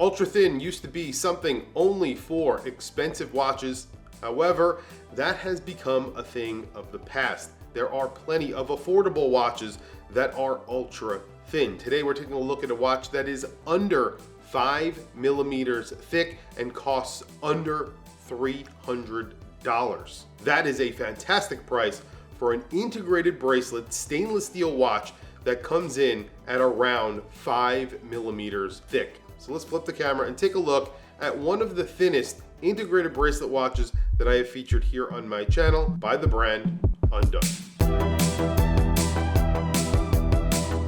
Ultra thin used to be something only for expensive watches. However, that has become a thing of the past. There are plenty of affordable watches that are ultra thin. Today we're taking a look at a watch that is under 5 millimeters thick and costs under $300. That is a fantastic price for an integrated bracelet stainless steel watch that comes in at around 5 millimeters thick. So let's flip the camera and take a look at one of the thinnest integrated bracelet watches that I have featured here on my channel by the brand Undone.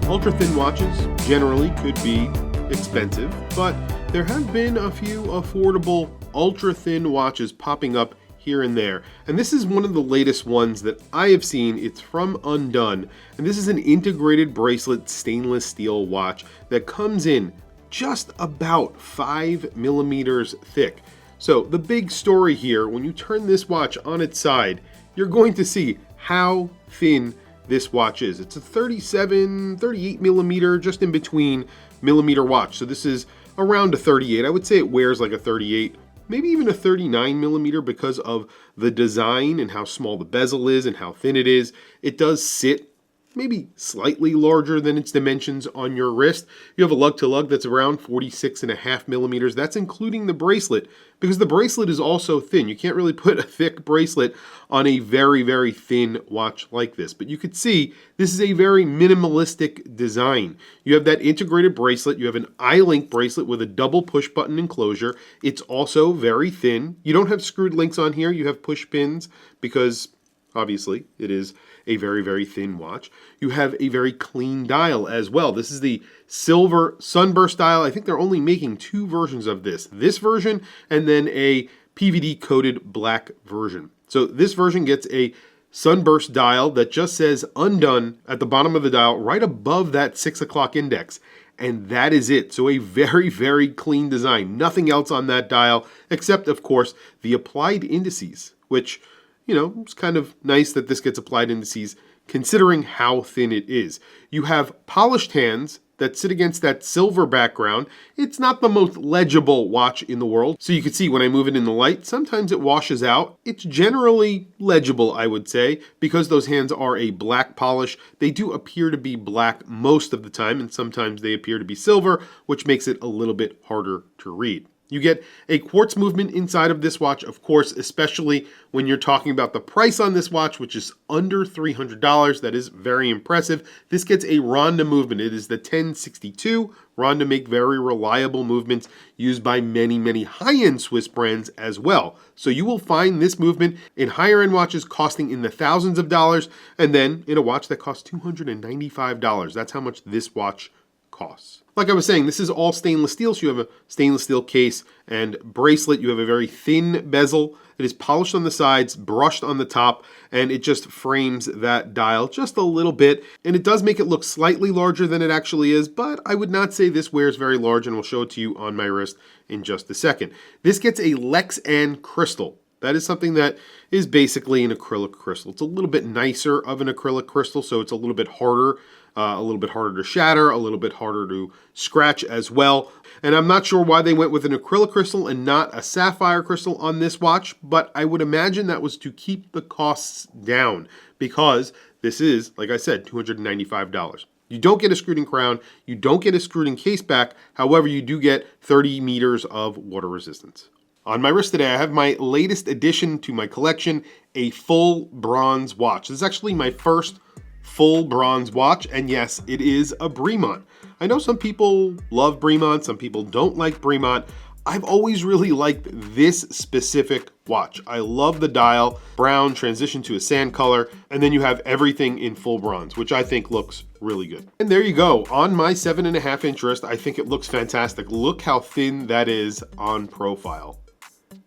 Ultra thin watches generally could be expensive, but there have been a few affordable ultra thin watches popping up here and there. And this is one of the latest ones that I have seen. It's from Undone, and this is an integrated bracelet stainless steel watch that comes in just about 5 millimeters thick. So the big story here, when you turn this watch on its side, you're going to see how thin this watch is. It's a 38 millimeter, just in between millimeter watch. So this is around a 38. I would say it wears like a 38, maybe even a 39 millimeter because of the design and how small the bezel is and how thin it is. It does sit maybe slightly larger than its dimensions on your wrist. You have a lug to lug that's around 46.5 millimeters. That's including the bracelet, because the bracelet is also thin. You can't really put a thick bracelet on a very, very thin watch like this. But you could see this is a very minimalistic design. You have that integrated bracelet. You have an eye-link bracelet with a double push button enclosure. It's also very thin. You don't have screwed links on here. You have push pins because obviously it is a very, very thin watch. You have a very clean dial as well. This is the silver sunburst dial. I think they're only making two versions of this version and then a PVD coated black version. So this version gets a sunburst dial that just says Undone at the bottom of the dial, right above that 6 o'clock index. And that is it. So a very, very clean design. Nothing else on that dial except, of course, the applied indices, which, you know, it's kind of nice that this gets applied indices considering how thin it is. You have polished hands that sit against that silver background. It's not the most legible watch in the world. So you can see when I move it in the light, sometimes it washes out. It's generally legible, I would say, because those hands are a black polish. They do appear to be black most of the time, and sometimes they appear to be silver, which makes it a little bit harder to read. You get a quartz movement inside of this watch, of course, especially when you're talking about the price on this watch, which is under $300. That is very impressive. This gets a Ronda movement. It is the 1062. Ronda make very reliable movements used by many, many high-end Swiss brands as well. So you will find this movement in higher-end watches costing in the thousands of dollars, and then in a watch that costs $295. That's how much this watch costs. Like I was saying, this is all stainless steel, so you have a stainless steel case and bracelet. You have a very thin bezel. It is polished on the sides, brushed on the top, and it just frames that dial just a little bit. And it does make it look slightly larger than it actually is, but I would not say this wears very large, and we'll show it to you on my wrist in just a second. This gets a Lexan crystal. That is something that is basically an acrylic crystal. It's a little bit nicer of an acrylic crystal, so it's a little bit harder to shatter, a little bit harder to scratch as well. And I'm not sure why they went with an acrylic crystal and not a sapphire crystal on this watch, but I would imagine that was to keep the costs down because this is, like I said, $295. You don't get a screwed in crown, you don't get a screwed in case back, however, you do get 30 meters of water resistance. On my wrist today, I have my latest addition to my collection, a full bronze watch. This is actually my first full bronze watch, and yes, it is a Bremont. I know some people love Bremont, some people don't like Bremont. I've always really liked this specific watch. I love the dial, brown transition to a sand color, and then you have everything in full bronze, which I think looks really good. And there you go, on my 7.5 inch wrist, I think it looks fantastic. Look how thin that is on profile.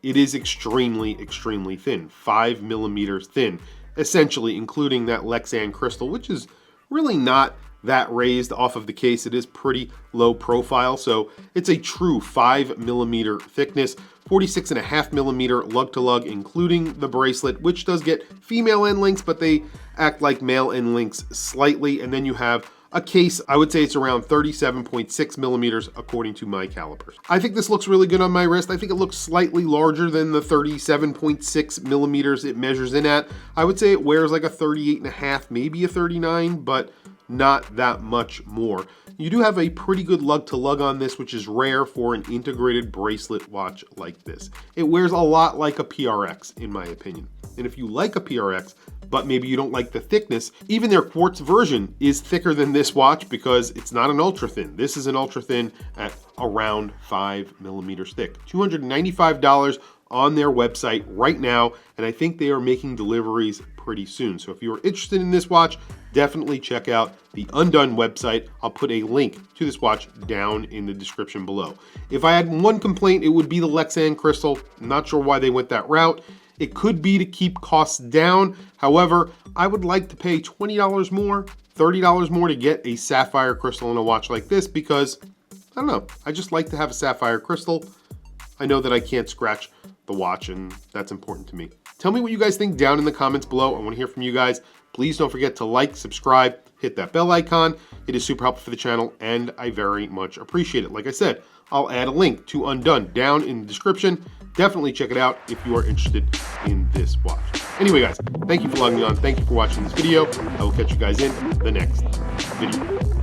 It is extremely, extremely thin, 5 millimeters thin, essentially including that Lexan crystal, which is really not that raised off of the case. It is pretty low profile, so it's a true 5 millimeter thickness, 46.5 millimeter lug to lug, including the bracelet, which does get female end links, but they act like male end links slightly. And then you have a case, I would say it's around 37.6 millimeters according to my calipers. I think this looks really good on my wrist. I think it looks slightly larger than the 37.6 millimeters it measures in at. I would say it wears like a 38.5, maybe a 39, but not that much more. You do have a pretty good lug to lug on this, which is rare for an integrated bracelet watch like this. It wears a lot like a PRX in my opinion. And if you like a PRX, but maybe you don't like the thickness, even their quartz version is thicker than this watch because it's not an ultra thin. This is an ultra thin at around 5 millimeters thick. $295 on their website right now, and I think they are making deliveries pretty soon. So if you are interested in this watch, definitely check out the Undone website. I'll put a link to this watch down in the description below. If I had one complaint, it would be the Lexan crystal. I'm not sure why they went that route. It could be to keep costs down. However, I would like to pay $20 more, $30 more to get a sapphire crystal in a watch like this because, I don't know, I just like to have a sapphire crystal. I know that I can't scratch the watch, and that's important to me. Tell me what you guys think down in the comments below. I want to hear from you guys. Please don't forget to like, subscribe, hit that bell icon. It is super helpful for the channel, and I very much appreciate it. Like I said, I'll add a link to Undone down in the description. Definitely check it out if you are interested in this watch. Anyway, guys, thank you for logging on. Thank you for watching this video. I will catch you guys in the next video.